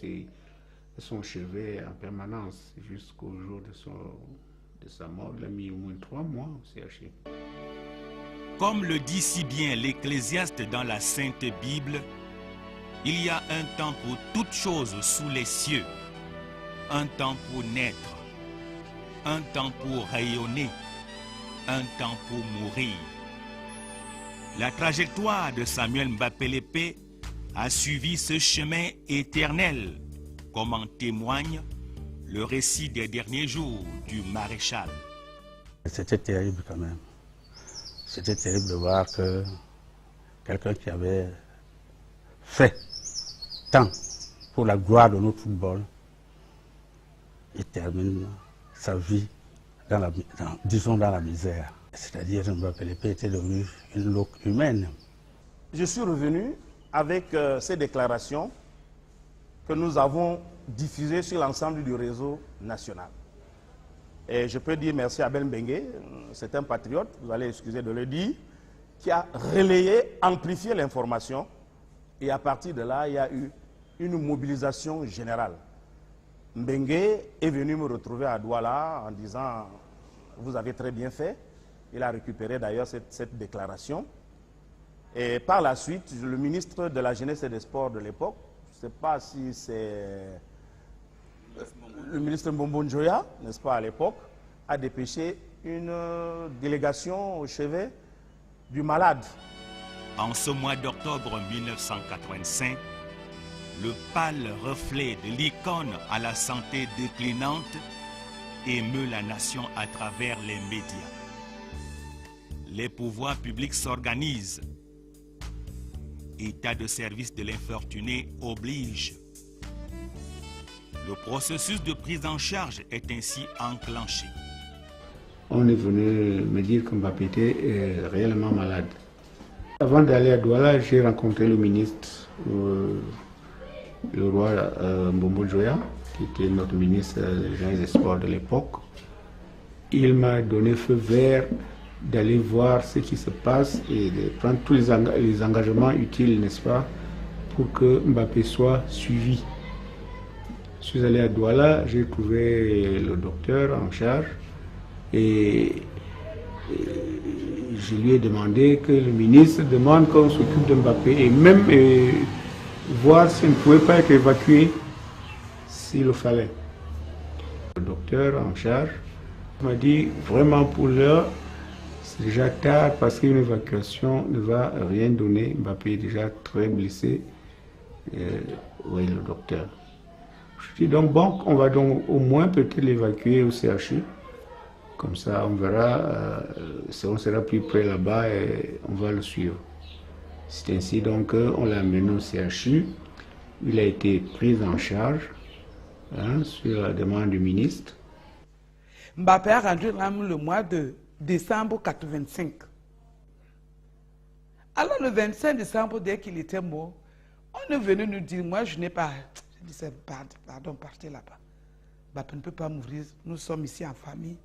son chevet en permanence jusqu'au jour de sa mort. Il a mis au moins 3 mois au CHU. Comme le dit si bien l'Ecclésiaste dans la Sainte Bible, il y a un temps pour toutes choses sous les cieux, un temps pour naître, un temps pour rayonner, un temps pour mourir. La trajectoire de Samuel Mbappé-Lépée a suivi ce chemin éternel, comme en témoigne le récit des derniers jours du maréchal. C'était terrible quand même. C'était terrible de voir que quelqu'un qui avait fait tant pour la gloire de notre football, il termine sa vie disons dans la misère. C'est-à-dire que Mbappé-Lépée était devenu une loque humaine. Je suis revenu avec ces déclarations que nous avons diffusées sur l'ensemble du réseau national. Et je peux dire merci à Abel Mbengue, c'est un patriote, vous allez excuser de le dire, qui a relayé, amplifié l'information. Et à partir de là, il y a eu une mobilisation générale. Mbengue est venu me retrouver à Douala en disant « Vous avez très bien fait ». Il a récupéré d'ailleurs cette déclaration. Et par la suite, le ministre de la Jeunesse et des Sports de l'époque, je ne sais pas si c'est le ministre Mbombo Njoya, n'est-ce pas, à l'époque, a dépêché une délégation au chevet du malade. En ce mois d'octobre 1985, le pâle reflet de l'icône à la santé déclinante émeut la nation à travers les médias. Les pouvoirs publics s'organisent. État de service de l'infortuné oblige. Le processus de prise en charge est ainsi enclenché. On est venu me dire que Mbappé était réellement malade. Avant d'aller à Douala, j'ai rencontré le ministre, le roi Mbombo Njoya, qui était notre ministre des Jeunes et des Sports de l'époque. Il m'a donné feu vert d'aller voir ce qui se passe et de prendre tous les engagements utiles, n'est-ce pas, pour que Mbappé soit suivi. Je suis allé à Douala, j'ai trouvé le docteur en charge et je lui ai demandé que le ministre demande qu'on s'occupe de Mbappé et même voir s'il ne pouvait pas être évacué s'il le fallait. Le docteur en charge m'a dit vraiment pour l'heure, c'est déjà tard parce qu'une évacuation ne va rien donner. Mbappé est déjà très blessé. Oui, le docteur. Je dis donc bon, on va donc au moins peut-être l'évacuer au CHU. Comme ça, on verra, on sera plus près là-bas et on va le suivre. C'est ainsi donc qu'on l'a amené au CHU. Il a été pris en charge sur la demande du ministre. Mbappé a rendu l'âme le mois de décembre 85. Alors le 25 décembre, dès qu'il était mort, on est venu nous dire, moi je n'ai pas... Je disais, pardon, partez là-bas. Mbappé ne peut pas mourir, nous sommes ici en famille.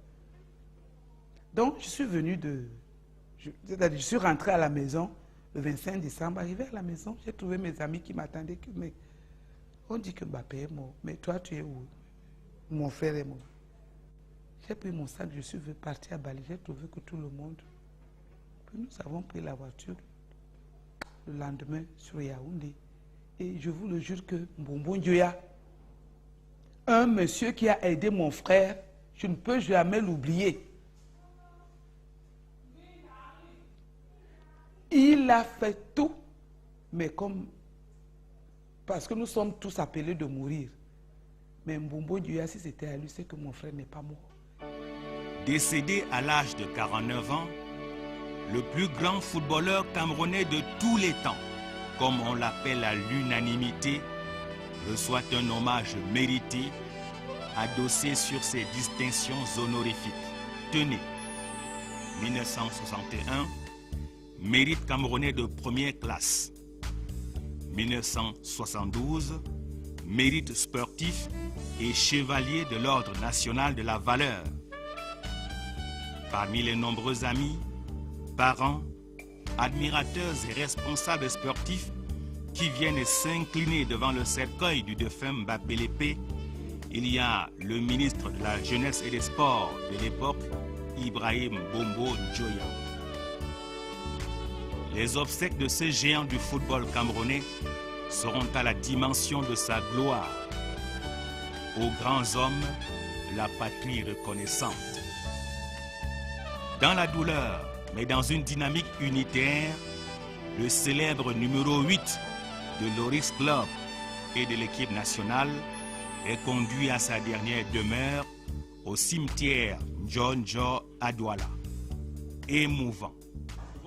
Donc je suis venu je suis rentré à la maison, le 25 décembre, arrivé à la maison, j'ai trouvé mes amis qui m'attendaient. Mais on dit que Mbappé est mort. Mais toi, tu es où? Mon frère est mort. J'ai pris mon sac, je suis parti à Bali. J'ai trouvé que tout le monde. Puis nous avons pris la voiture le lendemain sur Yaoundé. Et je vous le jure que Mbombo Ndioya, un monsieur qui a aidé mon frère, je ne peux jamais l'oublier. Il a fait tout, mais comme... Parce que nous sommes tous appelés de mourir. Mais Mbombo Ndioya, si c'était à lui, c'est que mon frère n'est pas mort. Décédé à l'âge de 49 ans, le plus grand footballeur camerounais de tous les temps, comme on l'appelle à l'unanimité, reçoit un hommage mérité, adossé sur ses distinctions honorifiques. Tenez, 1961, mérite camerounais de première classe. 1972, mérite sportif et chevalier de l'Ordre national de la valeur. Parmi les nombreux amis, parents, admirateurs et responsables sportifs qui viennent s'incliner devant le cercueil du défunt Mbappé Lépé, il y a le ministre de la Jeunesse et des Sports de l'époque, Ibrahim Bombo Ndioya. Les obsèques de ce géant du football camerounais seront à la dimension de sa gloire. Aux grands hommes, la patrie reconnaissante. Dans la douleur, mais dans une dynamique unitaire, le célèbre numéro 8 de l'Oryx Club et de l'équipe nationale est conduit à sa dernière demeure au cimetière Njonjo à Douala. Émouvant.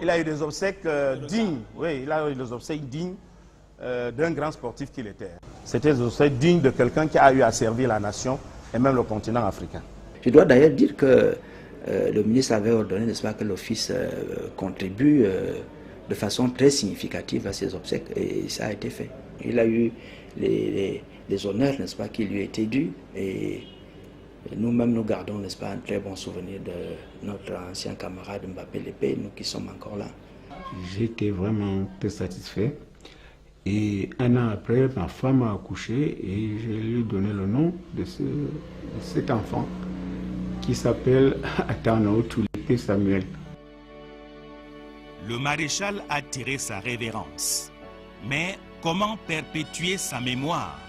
Il a eu des obsèques dignes, oui, il a eu des obsèques dignes d'un grand sportif qu'il était. C'était des obsèques dignes de quelqu'un qui a eu à servir la nation et même le continent africain. Je dois d'ailleurs dire que le ministre avait ordonné, n'est-ce pas, que l'office contribue de façon très significative à ces obsèques et ça a été fait. Il a eu les honneurs, n'est-ce pas, qui lui étaient dus et nous-mêmes nous gardons, n'est-ce pas, un très bon souvenir de notre ancien camarade Mbappé Lépé, nous qui sommes encore là. J'étais vraiment très satisfait et un an après, ma femme a accouché et je lui ai donné le nom de cet enfant qui s'appelle Atano Tulipé Samuel. Le maréchal a tiré sa révérence. Mais comment perpétuer sa mémoire?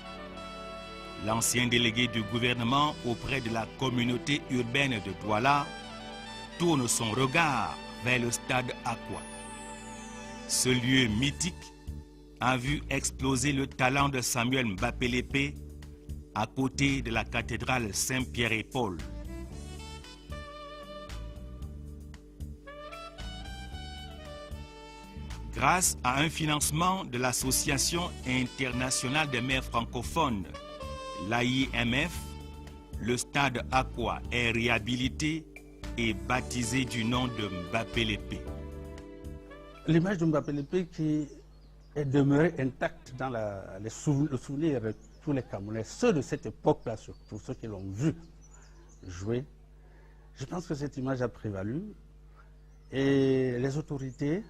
L'ancien délégué du gouvernement auprès de la communauté urbaine de Douala tourne son regard vers le stade Aqua. Ce lieu mythique a vu exploser le talent de Samuel Mbappé Lépé à côté de la cathédrale Saint-Pierre et Paul. Grâce à un financement de l'Association internationale des maires francophones, l'AIMF, le stade Aqua est réhabilité et baptisé du nom de Mbappé Lépé. L'image de Mbappé Lépé qui est demeurée intacte dans le souvenir de tous les Camerounais, ceux de cette époque-là surtout, ceux qui l'ont vu jouer, je pense que cette image a prévalu et les autorités,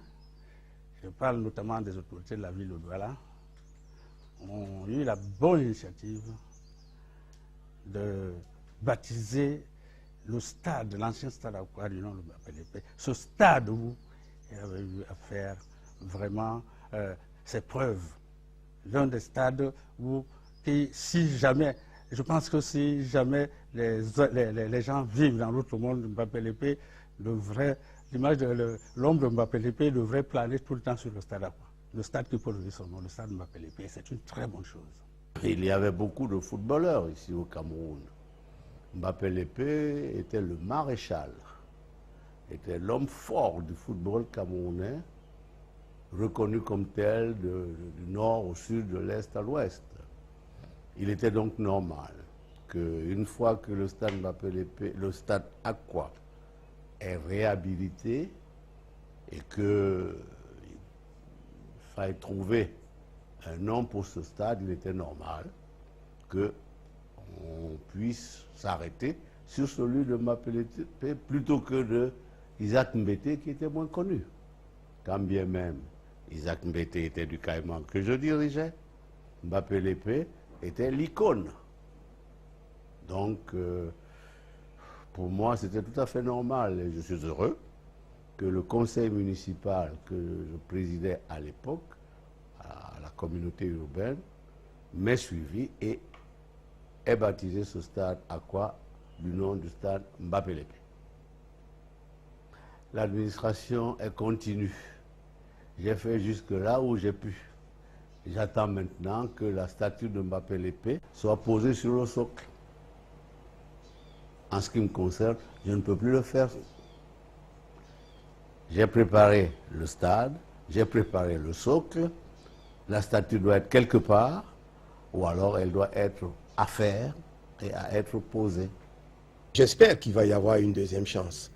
je parle notamment des autorités de la ville de Douala, ont eu la bonne initiative de baptiser le stade, l'ancien stade Aqua du nom de Mbappé Lépé. Ce stade où il avait eu à faire vraiment ses preuves. L'un des stades où, si jamais, je pense que si jamais les gens vivent dans l'autre monde, Mbappé Lépé devrait, l'image de l'homme de Mbappé Lépé devrait planer tout le temps sur le stade Aqua. Le stade qui peut donner son nom, le stade Mbappé Lépé, c'est une très bonne chose. Il y avait beaucoup de footballeurs ici au Cameroun. Mbappé Lépé était le maréchal, était l'homme fort du football camerounais, reconnu comme tel du nord au sud, de l'est à l'ouest. Il était donc normal qu'une fois que le stade Mbappé Lépé, le stade Aqua est réhabilité et qu'il fallait trouver un nom pour ce stade, il était normal qu'on puisse s'arrêter sur celui de Mbappé Lépé plutôt que de Isaac Mbete qui était moins connu. Quand bien même Isaac Mbete était du Caïman que je dirigeais. Mbappé Lépé était l'icône. Donc, pour moi, c'était tout à fait normal et je suis heureux que le conseil municipal que je présidais à l'époque, à la communauté urbaine, m'ait suivi et ait baptisé ce stade à quoi? Du nom du stade Mbappé Lépé. L'administration est continue. J'ai fait jusque là où j'ai pu. J'attends maintenant que la statue de Mbappé Lépé soit posée sur le socle. En ce qui me concerne, je ne peux plus le faire. J'ai préparé le stade, j'ai préparé le socle, la statue doit être quelque part, ou alors elle doit être à faire et à être posée. J'espère qu'il va y avoir une deuxième chance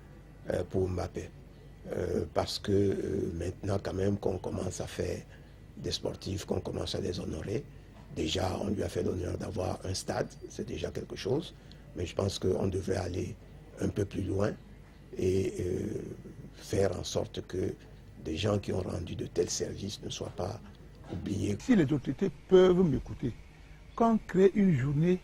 pour Mbappé, parce que maintenant quand même qu'on commence à faire des sportifs, qu'on commence à les honorer, déjà on lui a fait l'honneur d'avoir un stade, c'est déjà quelque chose, mais je pense qu'on devrait aller un peu plus loin et faire en sorte que des gens qui ont rendu de tels services ne soient pas oubliés. Si les autorités peuvent m'écouter, qu'on crée une journée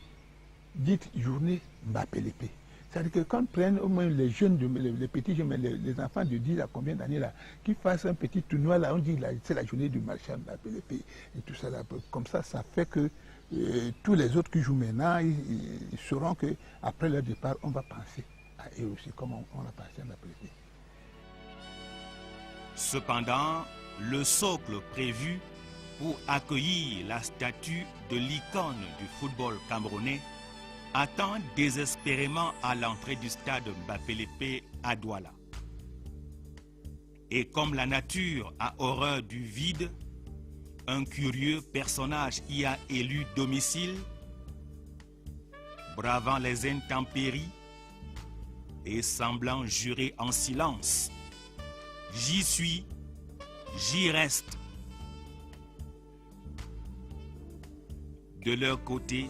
dite journée Mbappé Lépé. C'est-à-dire que quand prennent au moins les jeunes, les petits jeunes, les enfants de 10 à combien d'années là, qui fassent un petit tournoi là, on dit c'est la journée du maréchal Mbappé Lépé et tout ça là. Comme ça fait que tous les autres qui jouent maintenant, ils sauront qu'après leur départ, on va penser à eux aussi, comme on a pensé à Mbappé Lépé. Cependant, le socle prévu pour accueillir la statue de l'icône du football camerounais attend désespérément à l'entrée du stade Mbappé Lépé à Douala. Et comme la nature a horreur du vide, un curieux personnage y a élu domicile, bravant les intempéries et semblant jurer en silence. J'y suis, j'y reste. De leur côté,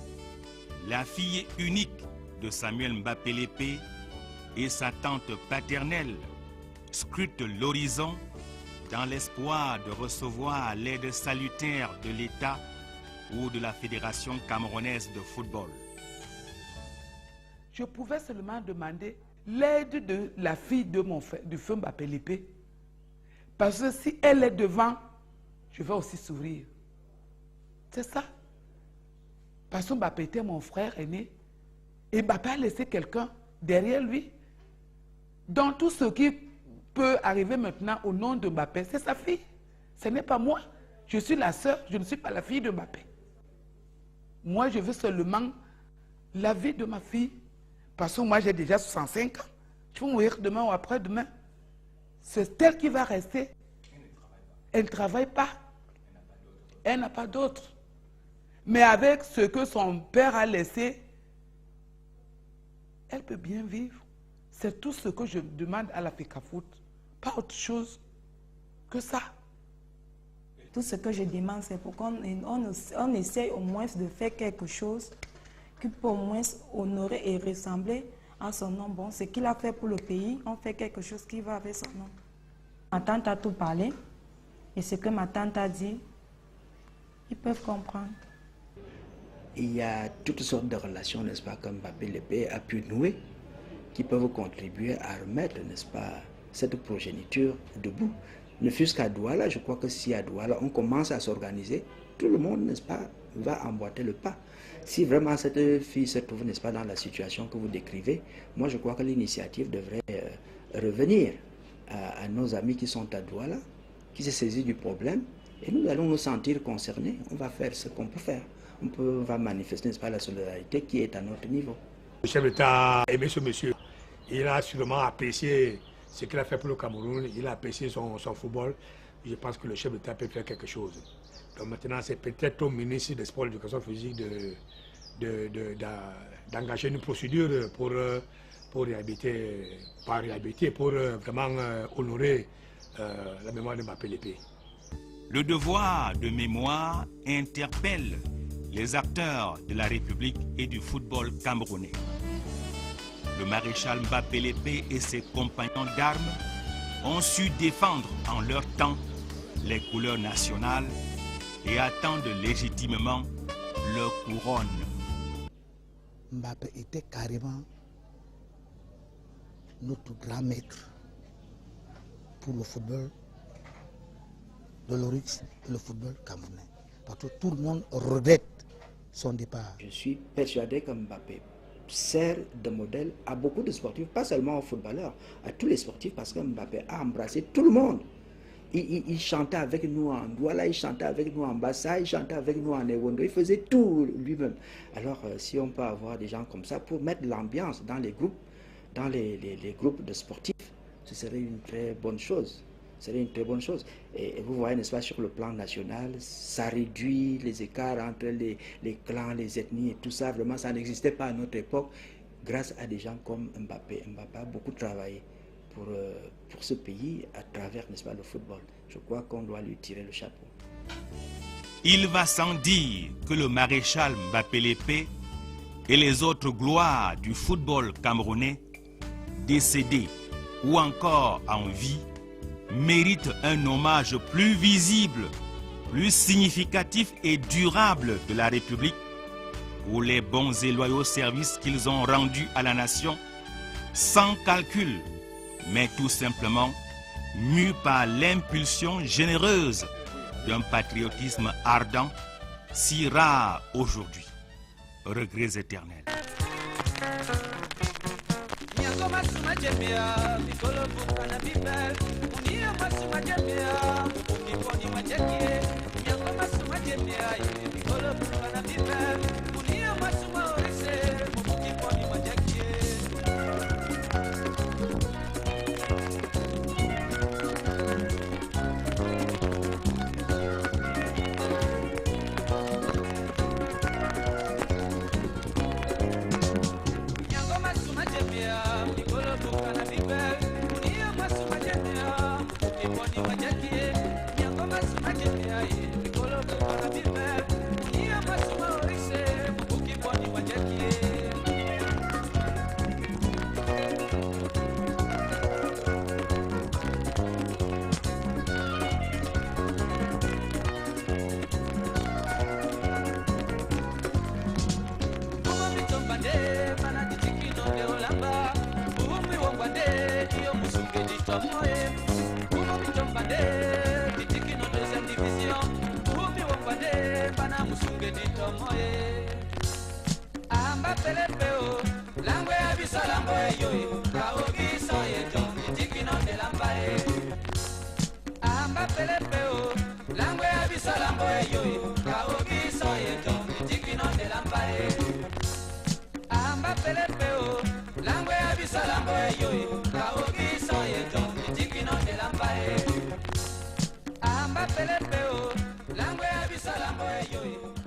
la fille unique de Samuel Mbappé Lépé et sa tante paternelle scrutent l'horizon dans l'espoir de recevoir l'aide salutaire de l'État ou de la Fédération camerounaise de football. Je pouvais seulement demander l'aide de la fille de mon frère, du feu Mbappé Lépé. Parce que si elle est devant, je vais aussi sourire. C'est ça. Parce que Mbappé était mon frère aîné. Et Mbappé a laissé quelqu'un derrière lui. Dans tout ce qui peut arriver maintenant au nom de Mbappé, c'est sa fille. Ce n'est pas moi. Je suis la sœur, je ne suis pas la fille de Mbappé. Moi, je veux seulement la vie de ma fille. Parce que moi, j'ai déjà 65 ans. Je vais mourir demain ou après-demain. C'est elle qui va rester. Elle ne travaille pas. Elle n'a pas d'autre. Mais avec ce que son père a laissé, elle peut bien vivre. C'est tout ce que je demande à la FECAFOOT. Pas autre chose que ça. Tout ce que je demande, c'est pour qu'on essaye au moins de faire quelque chose qui peut au moins honorer et ressembler à son nom. Bon, ce qu'il a fait pour le pays, on fait quelque chose qui va avec son nom. Ma tante a tout parlé. Et ce que ma tante a dit, ils peuvent comprendre. Il y a toutes sortes de relations, n'est-ce pas, comme Mbappé Lépé a pu nouer, qui peuvent contribuer à remettre, n'est-ce pas, cette progéniture debout. Ne fût-ce qu'à Douala, je crois que si à Douala on commence à s'organiser, tout le monde, n'est-ce pas, va emboîter le pas. Si vraiment cette fille se trouve, n'est-ce pas, dans la situation que vous décrivez, moi je crois que l'initiative devrait revenir à nos amis qui sont à Douala, qui se saisissent du problème, et nous allons nous sentir concernés. On va faire ce qu'on peut faire. On va manifester, n'est-ce pas, la solidarité qui est à notre niveau. Le chef d'État a aimé ce monsieur. Il a sûrement apprécié ce qu'il a fait pour le Cameroun. Il a apprécié son football. Je pense que le chef d'État peut faire quelque chose. Donc maintenant, c'est peut-être au ministre des Sports et de l'Éducation physique d'engager une procédure pour réhabiliter, pour vraiment honorer la mémoire de Mbappé Lépé. Le devoir de mémoire interpelle les acteurs de la République et du football camerounais. Le maréchal Mbappé Lépé et ses compagnons d'armes ont su défendre en leur temps les couleurs nationales et attendent légitimement leur couronne. Mbappé était carrément notre grand maître pour le football de l'Oryx et le football camerounais. Parce que tout le monde regrette son départ. Je suis persuadé que Mbappé sert de modèle à beaucoup de sportifs, pas seulement aux footballeurs, à tous les sportifs, parce que Mbappé a embrassé tout le monde. Il chantait avec nous en Douala, il chantait avec nous en Bassa, il chantait avec nous en Ewondo, il faisait tout lui-même. Alors si on peut avoir des gens comme ça pour mettre l'ambiance dans les groupes, les groupes de sportifs, ce serait une très bonne chose. Ce serait une très bonne chose. Et vous voyez, n'est-ce pas, sur le plan national, ça réduit les écarts entre les clans, les ethnies et tout ça. Vraiment, ça n'existait pas à notre époque grâce à des gens comme Mbappé. Mbappé a beaucoup travaillé pour ce pays à travers, n'est-ce pas, le football. Je crois qu'on doit lui tirer le chapeau. Il va sans dire que le maréchal Mbappé Lépée et les autres gloires du football camerounais, décédés ou encore en vie, méritent un hommage plus visible, plus significatif et durable de la République pour les bons et loyaux services qu'ils ont rendus à la nation, sans calcul, mais tout simplement mus par l'impulsion généreuse d'un patriotisme ardent, si rare aujourd'hui. Regrets éternels. Langwe abisa lambo yo